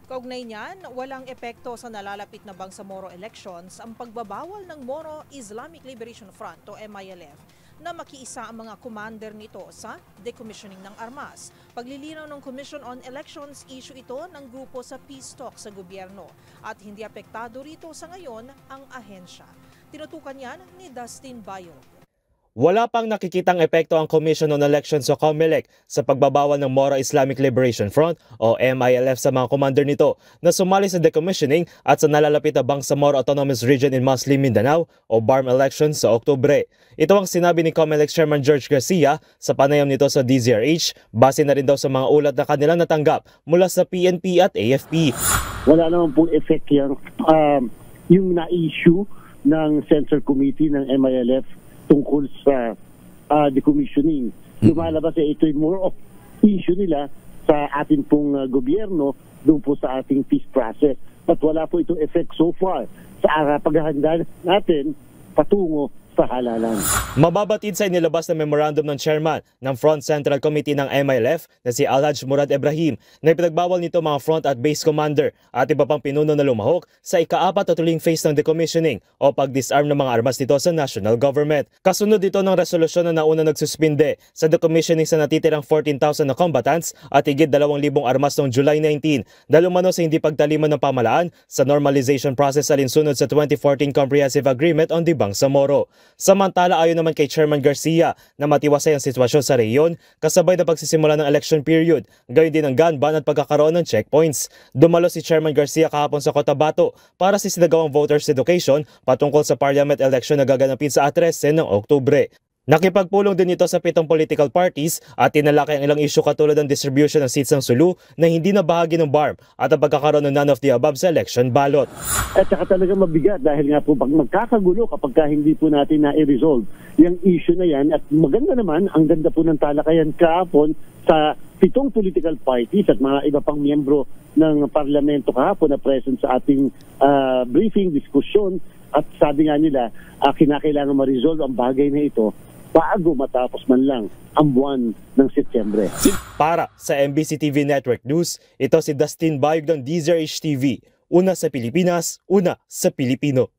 Kaugnay niyan, walang epekto sa nalalapit na Bangsamoro elections ang pagbabawal ng Moro Islamic Liberation Front o MILF na makiisa ang mga commander nito sa decommissioning ng armas. Paglilinaw ng Commission on Elections, issue ito ng grupo sa peace talk sa gobyerno at hindi apektado rito sa ngayon ang ahensya. Tinutukan yan ni Dustin Bayog. Wala pang nakikitang epekto ang Commission on Elections o COMELEC sa pagbabawal ng Moro Islamic Liberation Front o MILF sa mga commander nito na sumali sa decommissioning at sa nalalapit na Bangsamoro Autonomous Region in Muslim Mindanao o BARM elections sa Oktubre. Ito ang sinabi ni COMELEC Chairman George Garcia sa panayam nito sa DZRH, base na rin daw sa mga ulat na kanilang natanggap mula sa PNP at AFP. Wala naman pong effect yung na-issue ng Central Committee ng MILF tungkol sa decommissioning. Lumalabas ito'y more of issue nila sa ating pong gobyerno doon po sa ating peace process. At wala po itong effect so far sa paghahanda natin patungo sa halalan. Mababatid sa inilabas na memorandum ng chairman ng Front Central Committee ng MILF na si Alhaj Murad Ibrahim na ipinagbawal nito mga front at base commander at iba pang pinuno na lumahok sa ika-4 at huling phase ng decommissioning o pag-disarm ng mga armas nito sa national government. Kasunod dito ng resolusyon na nauna nagsuspinde sa decommissioning sa natitirang 14,000 na combatants at higit 2,000 armas noong July 19 dahil umano sa hindi pagtaliman ng pamalaan sa normalization process alinsunod sa 2014 Comprehensive Agreement on the Bangsamoro. Samantala, ayon naman kay Chairman Garcia na matiwasay ang sitwasyon sa rehiyon kasabay na pagsisimula ng election period, gayon din ang gun ban at pagkakaroon ng checkpoints. Dumalo si Chairman Garcia kahapon sa Cotabato para sa sinagawang voters education patungkol sa parliament election na gaganapin sa 13 ng Oktubre. Nakipagpulong din ito sa 7 political parties at tinalakay ang ilang isyu katulad ng distribution ng seats ng Sulu na hindi na bahagi ng BARM at ang pagkakaroon ng none of the above sa election ballot. At saka talaga mabigat dahil nga po magkakagulo kapag hindi po natin na-resolve yung issue na yan. At maganda naman, ang ganda po ng talakayan kahapon sa 7 political parties at mga iba pang miyembro ng parlamento kahapon na present sa ating briefing, diskusyon. At sabi nga nila, kinakailangan ma-resolve ang bagay na ito bago matapos man lang ang buwan ng Setyembre. Para sa MBC TV Network News, ito si Dustin Bayog ng DZRH TV. Una sa Pilipinas, una sa Pilipino.